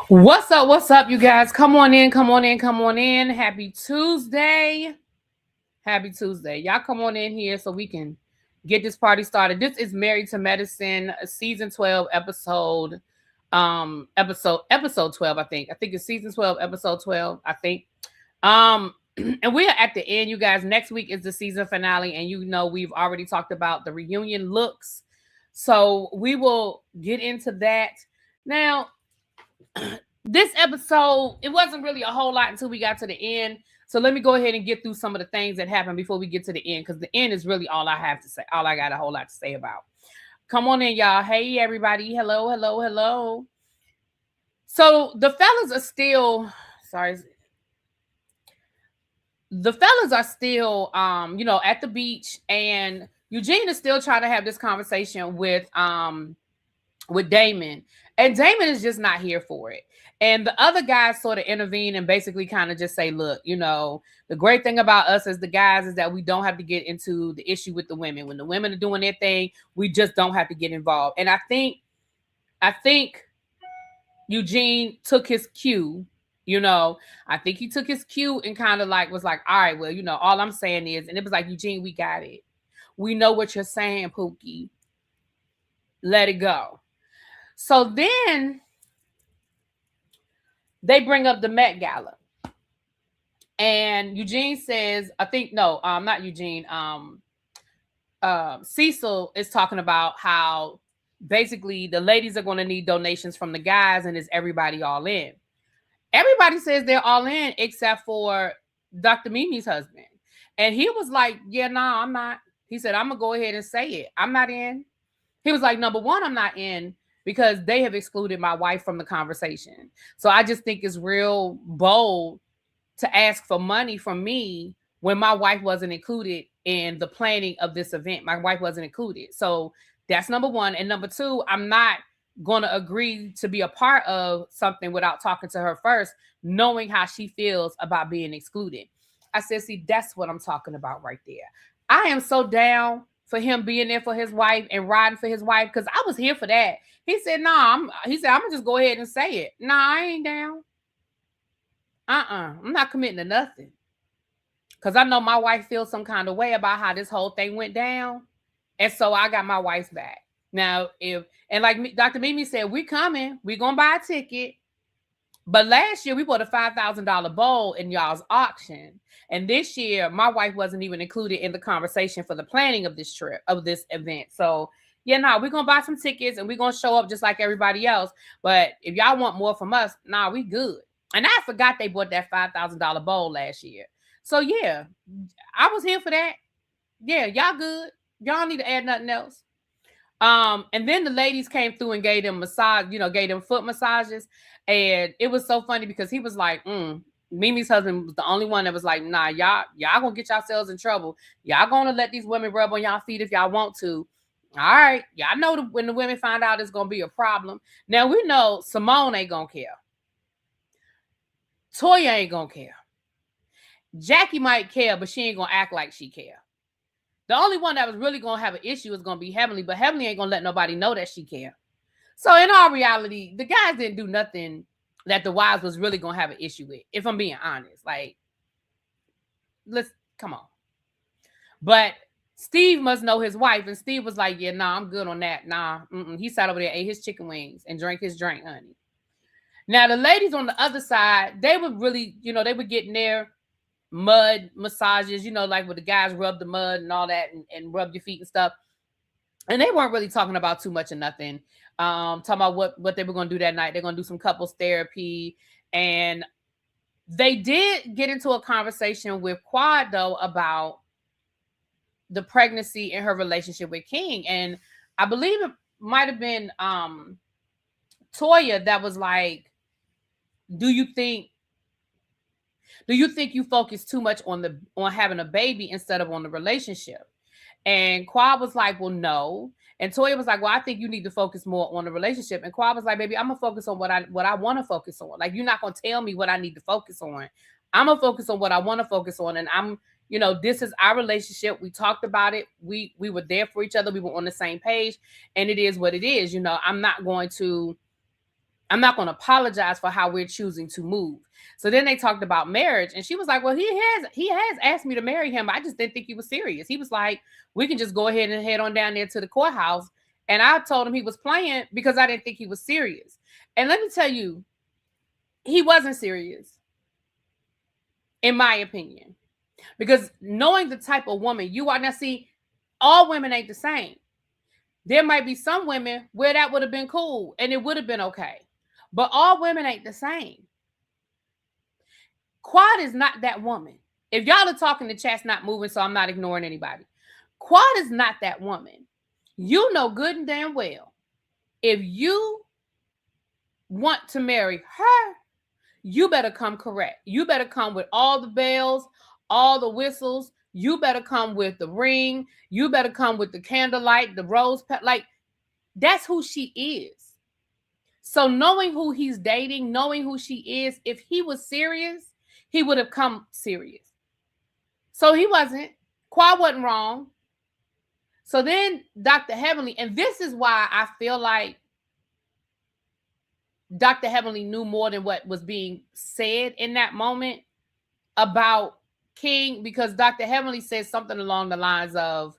What's up, you guys? Come on in, come on in, come on in. Happy Tuesday. Happy Tuesday. Y'all come on in here so we can get this party started. This is Married to Medicine, season 12, episode 12, I think. I think it's season 12, episode 12, I think. And we are at the end, you guys. Next week is the season finale, and you know we've already talked about the reunion looks. So we will get into that. Now, this episode, it wasn't really a whole lot until we got to the end. So let me go ahead and get through some of the things that happened before we get to the end, because the end is really all I have to say. All I got a whole lot to say about. Come on in, y'all. Hey, everybody. Hello, hello, hello. So the fellas are still, at the beach, and Eugene is still trying to have this conversation with Damon, and Damon is just not here for it. And the other guys sort of intervene and basically kind of just say, look, the great thing about us as the guys is that we don't have to get into the issue with the women. When the women are doing their thing, we just don't have to get involved. And I think Eugene took his cue. I think he took his cue and kind of was like, all right, well, all I'm saying is, and it was like, Eugene, we got it. We know what you're saying, Pookie. Let it go. So then they bring up the Met Gala. And Eugene says, not Eugene. Cecil is talking about how basically the ladies are going to need donations from the guys, and is everybody all in? Everybody says they're all in except for Dr. Mimi's husband. And he was like, yeah, no, I'm not. He said, I'm going to go ahead and say it. I'm not in. He was like, number one, I'm not in because they have excluded my wife from the conversation. So I just think it's real bold to ask for money from me when my wife wasn't included in the planning of this event. My wife wasn't included. So that's number one. And number two, I'm not going to agree to be a part of something without talking to her first, knowing how she feels about being excluded. I said, see, that's what I'm talking about right there. I am so down for him being there for his wife and riding for his wife, because I was here for that. He said, I'm gonna just go ahead and say it. Nah, I ain't down. I'm not committing to nothing. Because I know my wife feels some kind of way about how this whole thing went down. And so I got my wife's back. Now, like Dr. Mimi said, we coming. We gonna buy a ticket. But last year we bought a $5,000 bowl in y'all's auction. And this year, my wife wasn't even included in the conversation for the planning of this trip, of this event. So, we're going to buy some tickets and we're going to show up just like everybody else. But if y'all want more from us, we good. And I forgot they bought that $5,000 bowl last year. So, yeah, I was here for that. Yeah, y'all good. Y'all need to add nothing else. And then the ladies came through and gave them gave them foot massages. And it was so funny because he was like, Mimi's husband was the only one that was like, nah, y'all gonna get yourselves in trouble. Y'all gonna let these women rub on y'all feet if y'all want to. All right. Y'all know when the women find out it's gonna be a problem. Now we know Simone ain't gonna care. Toya ain't gonna care. Jackie might care, but she ain't gonna act like she care. The only one that was really gonna have an issue is gonna be Heavenly, but Heavenly ain't gonna let nobody know that she care. So in all reality, the guys didn't do nothing that the wives was really gonna have an issue with, if I'm being honest. Like, let's come on. But Steve must know his wife, and Steve was like, yeah, nah, I'm good on that. Nah, he sat over there, ate his chicken wings, and drank his drink, honey. Now, the ladies on the other side, they were really, they were getting their mud massages, like where the guys rub the mud and all that and rub your feet and stuff. And they weren't really talking about too much of nothing. Talking about what they were going to do that night. They're going to do some couples therapy. And they did get into a conversation with Quad, though, about the pregnancy and her relationship with King. And I believe it might have been Toya that was like, do you think you focus too much on having a baby instead of on the relationship? And Quad was like, well, no. And Toya was like, well, I think you need to focus more on the relationship. And Quad was like, baby, I'm going to focus on what I want to focus on. Like, you're not going to tell me what I need to focus on. I'm going to focus on what I want to focus on. And this is our relationship. We talked about it. We were there for each other. We were on the same page. And it is what it is. I'm not going to I'm not going to apologize for how we're choosing to move. So then they talked about marriage, and she was like, well, he has asked me to marry him. I just didn't think he was serious. He was like, we can just go ahead and head on down there to the courthouse. And I told him he was playing because I didn't think he was serious. And let me tell you, he wasn't serious, in my opinion, because knowing the type of woman you are. Now, see, all women ain't the same. There might be some women where that would have been cool and it would have been okay. But all women ain't the same. Quad is not that woman. If y'all are talking, the chat's not moving, so I'm not ignoring anybody. Quad is not that woman. You know good and damn well, if you want to marry her, you better come correct. You better come with all the bells, all the whistles. You better come with the ring. You better come with the candlelight, the rose pet. Like, that's who she is. So knowing who he's dating, knowing who she is, if he was serious, he would have come serious. So he wasn't. Quad wasn't wrong. So then Dr. Heavenly, and this is why I feel like Dr. Heavenly knew more than what was being said in that moment about King, because Dr. Heavenly said something along the lines of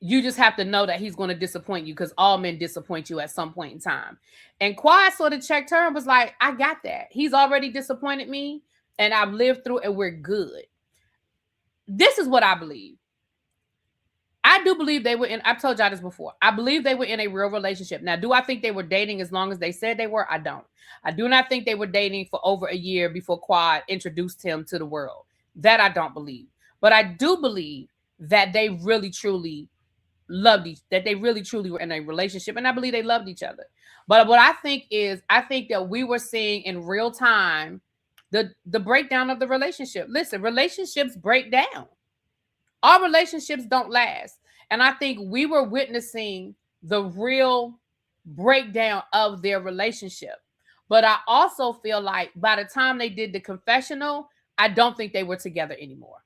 you just have to know that he's going to disappoint you, because all men disappoint you at some point in time. And Quad sort of checked her and was like, I got that. He's already disappointed me, and I've lived through, and we're good. This is what I believe. I do believe they were in, I've told y'all this before, I believe they were in a real relationship. Now, do I think they were dating as long as they said they were? I don't. I do not think they were dating for over a year before Quad introduced him to the world. That I don't believe. But I do believe that they really, truly loved that they really, truly were in a relationship. And I believe they loved each other. But what I think is, I think that we were seeing in real time the breakdown of the relationship. Listen, relationships break down. Our relationships don't last. And I think we were witnessing the real breakdown of their relationship. But I also feel like by the time they did the confessional, I don't think they were together anymore.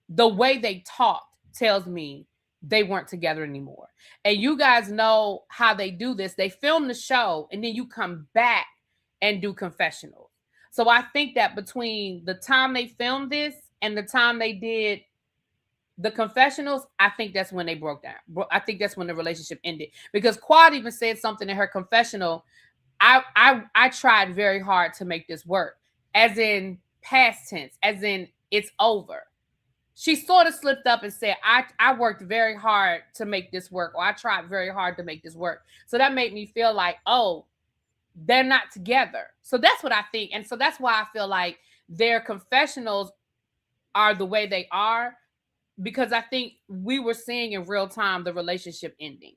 The way they talked tells me they weren't together anymore. And you guys know how they do this. They film the show and then you come back and do confessionals. So I think that between the time they filmed this and the time they did the confessionals, I think that's when they broke down. I think that's when the relationship ended. Because Quad even said something in her confessional. I tried very hard to make this work, as in past tense, as in it's over. She sort of slipped up and said, I worked very hard to make this work, or I tried very hard to make this work. So that made me feel like, oh, they're not together. So that's what I think. And so that's why I feel like their confessionals are the way they are, because I think we were seeing in real time the relationship ending.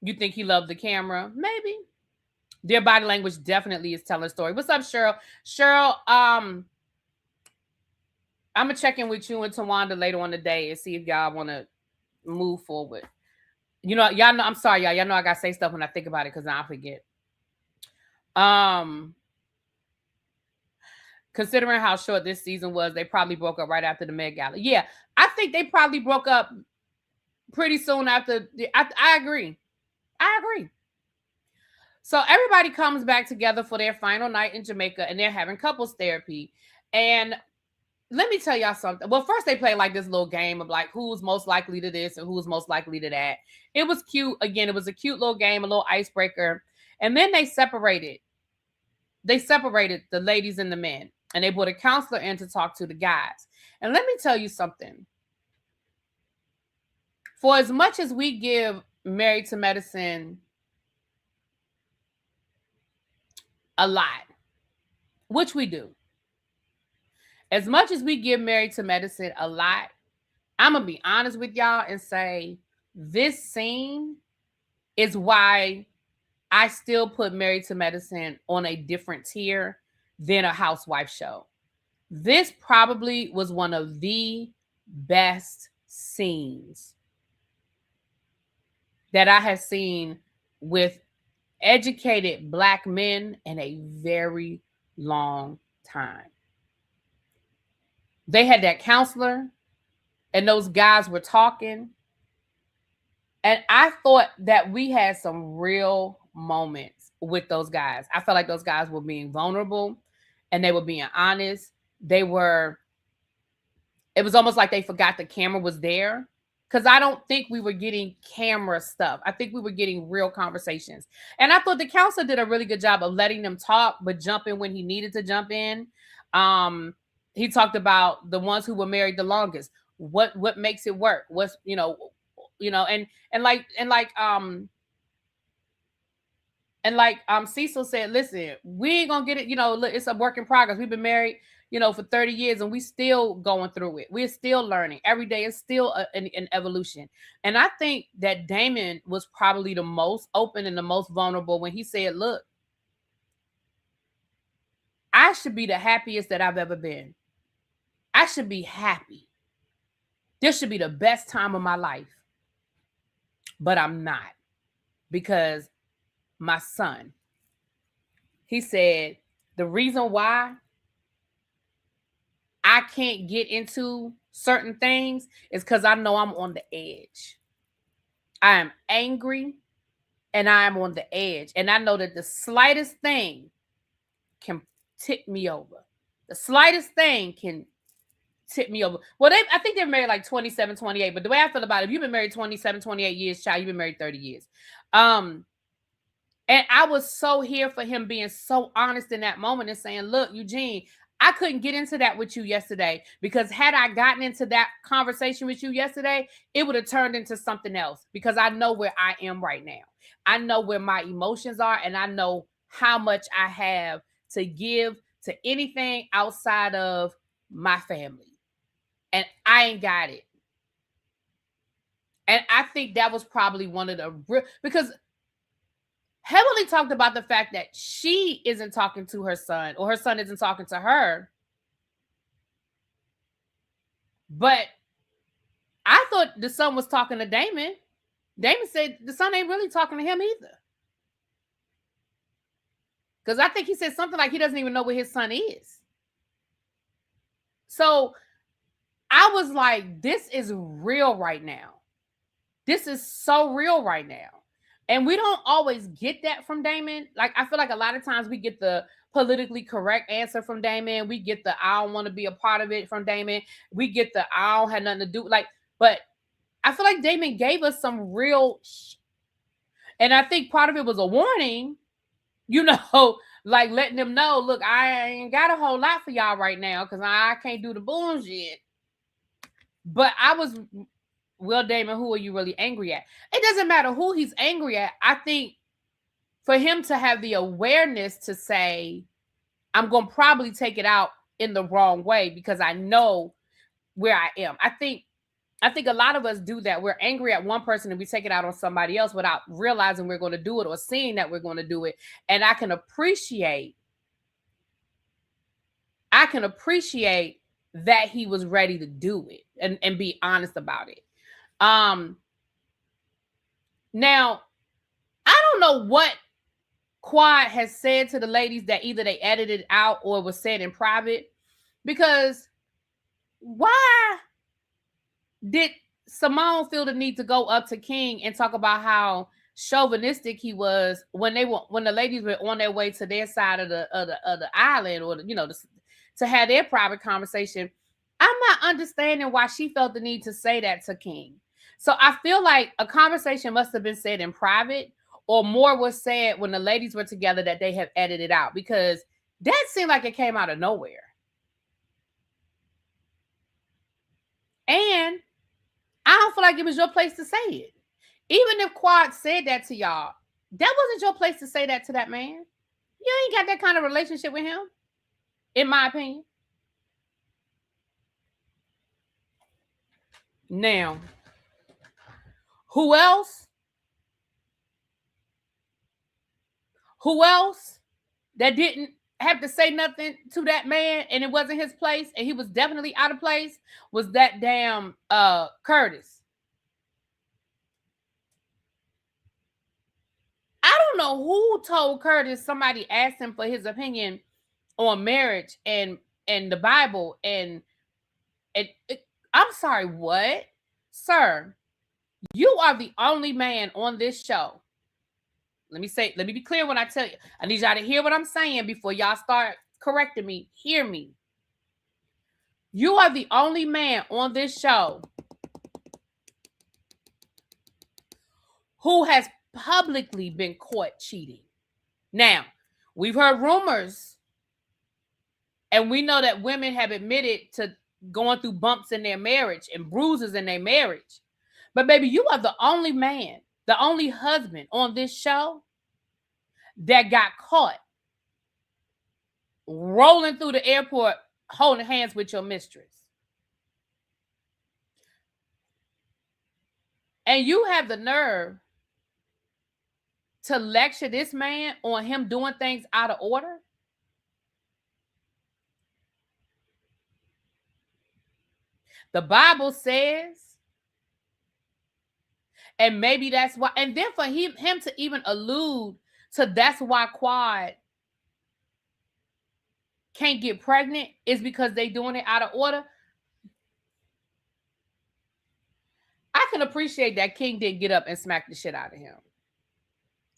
You think he loved the camera? Maybe. Their body language definitely is telling a story. What's up, Cheryl? Cheryl, I'm gonna check in with you and Tawanda later on the day and see if y'all want to move forward. You know, y'all know, I'm sorry, y'all. Y'all know I gotta say stuff when I think about it, because I forget. Considering how short this season was, they probably broke up right after the Met Gala. Yeah, I think they probably broke up pretty soon after. I agree. I agree. So everybody comes back together for their final night in Jamaica, and they're having couples therapy. And let me tell y'all something. Well, first they play like this little game of like who's most likely to this and who's most likely to that. It was cute. Again, it was a cute little game, a little icebreaker. And then they separated. They separated the ladies and the men, and they brought a counselor in to talk to the guys. And let me tell you something. For as much as we give Married to Medicine a lot, which we do, as much as we give Married to Medicine a lot, I'm going to be honest with y'all and say this scene is why I still put Married to Medicine on a different tier than a housewife show. This probably was one of the best scenes that I have seen with educated Black men in a very long time. They had that counselor. and those guys were talking. And I thought that we had some real moments with those guys. I felt like those guys were being vulnerable and they were being honest. It was almost like they forgot the camera was there. Because I don't think we were getting camera stuff. I think we were getting real conversations. And I thought the counselor did a really good job of letting them talk, but jump in when he needed to jump in. He talked about the ones who were married the longest. What makes it work? What's, Cecil said, listen, we ain't gonna get it, it's a work in progress. We've been married, for 30 years and we still going through it. We're still learning. Every day is still an evolution. And I think that Damon was probably the most open and the most vulnerable when he said, look, I should be the happiest that I've ever been. I should be happy. This should be the best time of my life. But I'm not, because my son, he said, the reason why I can't get into certain things is because I know I'm on the edge. I am angry and I am on the edge. And I know that the slightest thing can tip me over. The slightest thing can tip me over. Well, I think they're married like 27, 28. But the way I feel about it, if you've been married 27, 28 years, child, you've been married 30 years. And I was so here for him being so honest in that moment and saying, look, Eugene, I couldn't get into that with you yesterday, because had I gotten into that conversation with you yesterday, it would have turned into something else, because I know where I am right now. I know where my emotions are, and I know how much I have to give to anything outside of my family. And I ain't got it. And I think that was probably one of the real, because Heavenly talked about the fact that she isn't talking to her son, or her son isn't talking to her. But I thought the son was talking to Damon. Damon said the son ain't really talking to him either. Because I think he said something like he doesn't even know where his son is. So I was like, this is real right now. This is so real right now. And we don't always get that from Damon. Like, I feel like a lot of times we get the politically correct answer from Damon. We get the I don't want to be a part of it from Damon. We get the I don't have nothing to do. But I feel like Damon gave us some real and I think part of it was a warning, like letting them know, look, I ain't got a whole lot for y'all right now because I can't do the bullshit. But I was, well, Damon, who are you really angry at? It doesn't matter who he's angry at. I think for him to have the awareness to say, I'm going to probably take it out in the wrong way because I know where I am. I think a lot of us do that. We're angry at one person and we take it out on somebody else without realizing we're going to do it or seeing that we're going to do it. And I can appreciate that he was ready to do it and be honest about it. Now, I don't know what Quad has said to the ladies that either they edited out or was said in private, because why did Simone feel the need to go up to King and talk about how chauvinistic he was when the ladies were on their way to their side of the island, or to have their private conversation? I'm not understanding why she felt the need to say that to King. So I feel like a conversation must have been said in private, or more was said when the ladies were together that they have edited out, because that seemed like it came out of nowhere. And I don't feel like it was your place to say it. Even if Quad said that to y'all, that wasn't your place to say that to that man. You ain't got that kind of relationship with him, in my opinion. Now, who else that didn't have to say nothing to that man and it wasn't his place and he was definitely out of place was that damn Curtis. I don't know who told Curtis, somebody asked him for his opinion on marriage and the Bible, and I I'm sorry, what? Sir, you are the only man on this show. Let me be clear when I tell you. I need y'all to hear what I'm saying before y'all start correcting me. Hear me. You are the only man on this show who has publicly been caught cheating. Now, we've heard rumors, and we know that women have admitted to going through bumps in their marriage and bruises in their marriage. But baby, you are the only man, the only husband on this show that got caught rolling through the airport holding hands with your mistress. And you have the nerve to lecture this man on him doing things out of order? The Bible says, and maybe that's why, and then for him to even allude to that's why Quad can't get pregnant is because they doing it out of order. I can appreciate that King didn't get up and smack the shit out of him.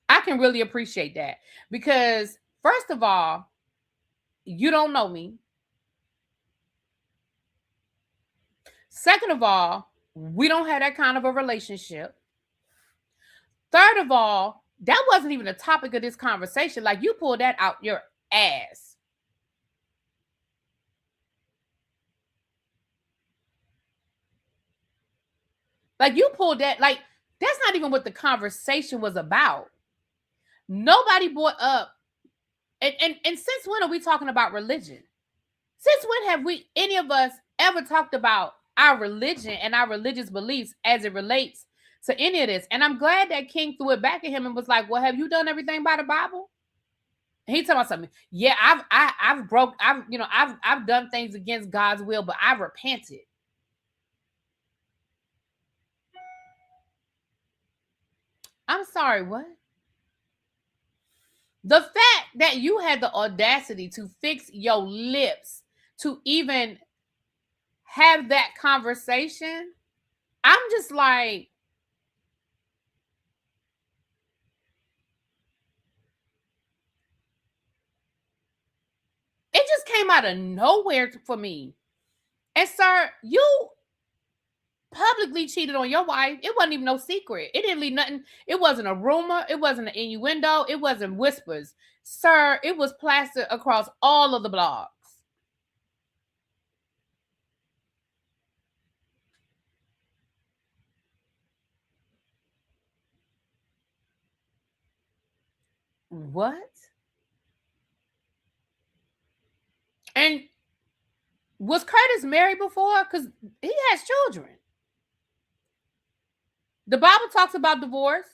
I can really appreciate that because, first of all, you don't know me. Second of all, we don't have that kind of a relationship. Third of all, that wasn't even a topic of this conversation. Like, you pulled that out your ass. Like, you pulled that, like, that's not even what the conversation was about. Nobody brought up, and since when are we talking about religion? Since when have we, any of us, ever talked about our religion and our religious beliefs as it relates to any of this? And I'm glad that King threw it back at him and was like, well, have you done everything by the Bible? And he told me something. Yeah, I've done things against God's will, but I've repented. I'm sorry, what? The fact that you had the audacity to fix your lips to even have that conversation, I'm just like, it just came out of nowhere for me. And sir, you publicly cheated on your wife. It wasn't even no secret. It didn't leave nothing. It wasn't a rumor. It wasn't an innuendo. It wasn't whispers. Sir, it was plastered across all of the blogs. What? And was Curtis married before? Because he has children. The Bible talks about divorce.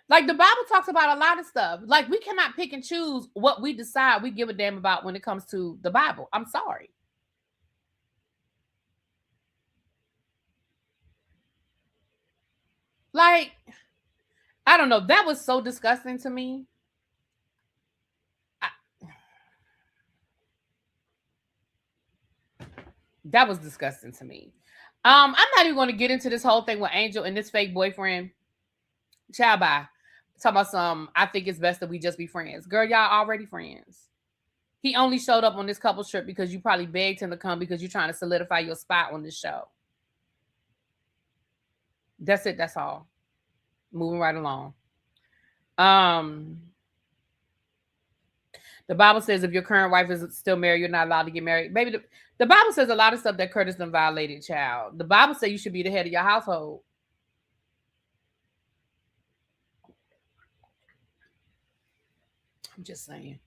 Like, the Bible talks about a lot of stuff. Like, we cannot pick and choose what we decide we give a damn about when it comes to the Bible. I'm sorry. Like, I don't know. That was so disgusting to me. That was disgusting to me. I'm not even going to get into this whole thing with Angel and this fake boyfriend. Child, bye. Talk about I think it's best that we just be friends. Girl, y'all already friends. He only showed up on this couple trip because you probably begged him to come because you're trying to solidify your spot on this show. That's it. That's all. Moving right along. The Bible says if your current wife is still married, you're not allowed to get married. Baby, the Bible says a lot of stuff that Curtis done violated, child. The Bible says you should be the head of your household. I'm just saying.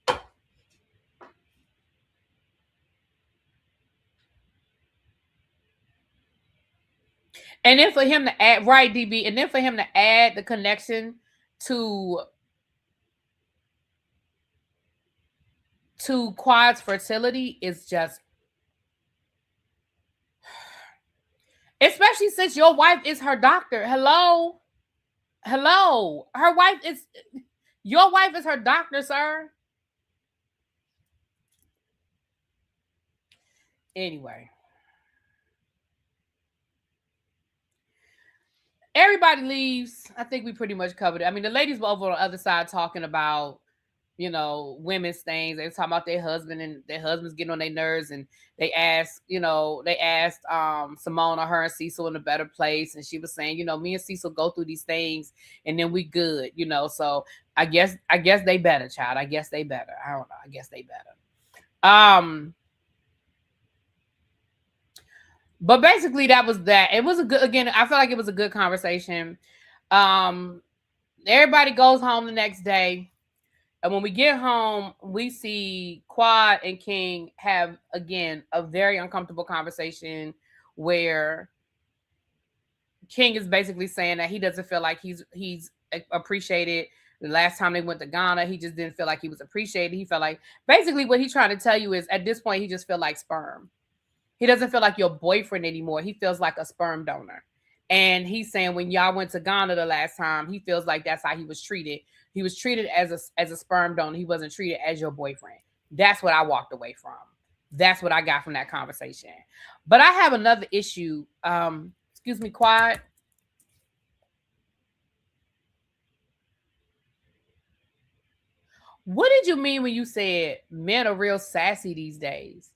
And then for him to add, right, DB, and then for him to add the connection to Quad's fertility is just, especially since your wife is her doctor. Hello. Her wife is, your wife is her doctor, sir. Anyway. everybody leaves. I think we pretty much covered it. I mean, the ladies were over on the other side talking about, women's things. They were talking about their husband and their husbands getting on their nerves, and they asked Simone or her and Cecil in a better place, and she was saying, me and Cecil go through these things and then we good, So I guess they better, child. I guess they better. I don't know. I guess they better. But basically that was that. It was a good, again, I feel like it was a good conversation. Everybody goes home the next day. And when we get home, we see Quad and King have, again, a very uncomfortable conversation where King is basically saying that he doesn't feel like he's appreciated. The last time they went to Ghana, he just didn't feel like he was appreciated. He felt like, basically what he's trying to tell you is, at this point, he just feel like sperm. He doesn't feel like your boyfriend anymore. He feels like a sperm donor. And he's saying when y'all went to Ghana the last time, he feels like that's how he was treated. He was treated as a sperm donor. He wasn't treated as your boyfriend. That's what I walked away from. That's what I got from that conversation. But I have another issue. Excuse me, quiet. What did you mean when you said men are real sassy these days?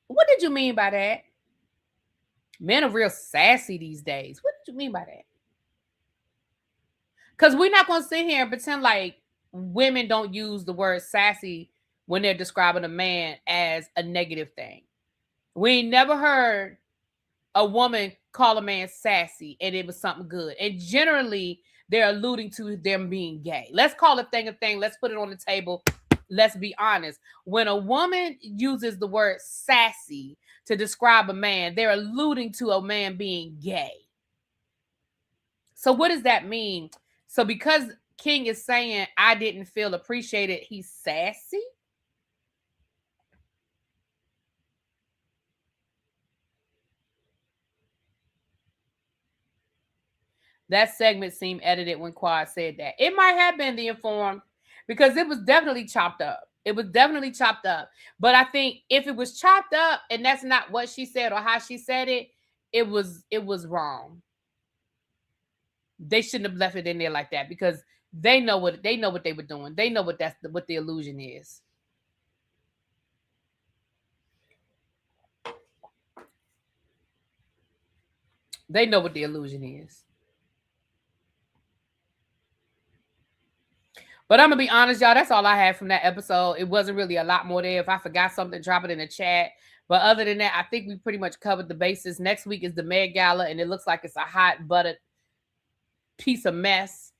What did you mean by that? Men are real sassy these days. What did you mean by that? Because we're not going to sit here and pretend like women don't use the word sassy when they're describing a man as a negative thing. We ain't never heard a woman call a man sassy and it was something good. And generally, they're alluding to them being gay. Let's call a thing a thing. Let's put it on the table. Let's be honest. When a woman uses the word sassy to describe a man, they're alluding to a man being gay. So what does that mean? So because King is saying, I didn't feel appreciated, he's sassy? That segment seemed edited when Quad said that. It might have been the Informed, because it was definitely chopped up. It was definitely chopped up. But I think if it was chopped up and that's not what she said or how she said it, it was wrong. They shouldn't have left it in there like that, because they know what they were doing. They know what what the illusion is. They know what the illusion is. But I'm gonna be honest, y'all. That's all I had from that episode. It wasn't really a lot more there. If I forgot something, drop it in the chat. But other than that, I think we pretty much covered the bases. Next week is the Met Gala, and it looks like it's a hot buttered piece of mess.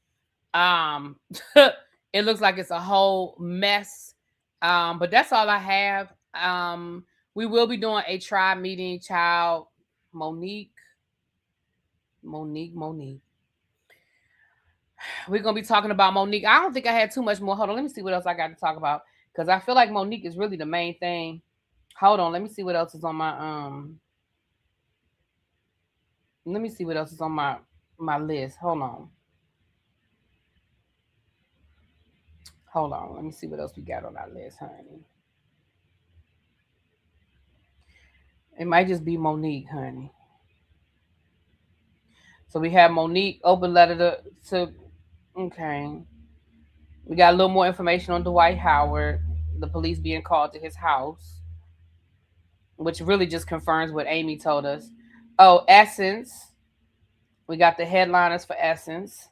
It looks like it's a whole mess. But that's all I have. We will be doing a tribe meeting, child. Monique. We're gonna be talking about Monique. I don't think I had too much more. Hold on, let me see what else I got to talk about, because I feel like Monique is really the main thing. Hold on, let me see what else is on my Let me see what else is on my list. Hold on. Let me see what else we got on our list, honey. It might just be Monique, honey. So we have Monique, open letter to okay. We got a little more information on Dwight Howard, the police being called to his house, which really just confirms what Amy told us. Oh, Essence. We got the headliners for Essence.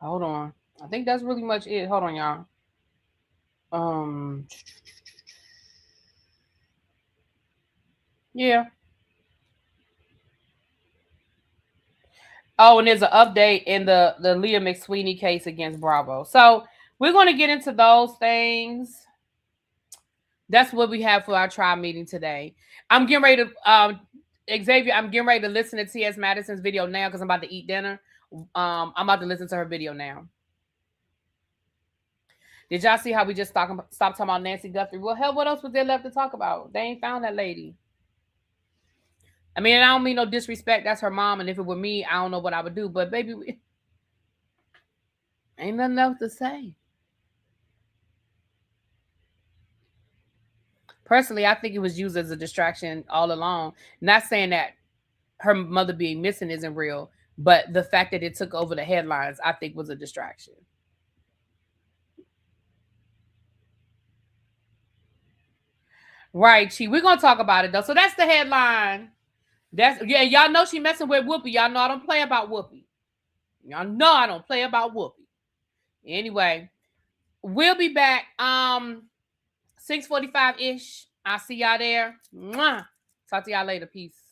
Hold on. I think that's really much it. Hold on, y'all. Yeah. Oh, and there's an update in the Leah McSweeney case against Bravo. So we're going to get into those things. That's what we have for our trial meeting today. I'm getting ready to Xavier, I'm getting ready to listen to T.S. Madison's video now because I'm about to eat dinner. I'm about to listen to her video now. Did y'all see how we just stopped talking about Nancy Guthrie? Well, hell, what else was there left to talk about? They ain't found that lady. I mean, I don't mean no disrespect. That's her mom, and if it were me, I don't know what I would do. But baby, ain't nothing else to say. Personally, I think it was used as a distraction all along. Not saying that her mother being missing isn't real, but the fact that it took over the headlines, I think, was a distraction. Right, Chi. We're gonna talk about it though. So that's the headline. That's y'all know she messing with Whoopi. Y'all know I don't play about Whoopi. Y'all know I don't play about Whoopi. Anyway, we'll be back 6:45-ish. I'll see y'all there. Mwah. Talk to y'all later. Peace.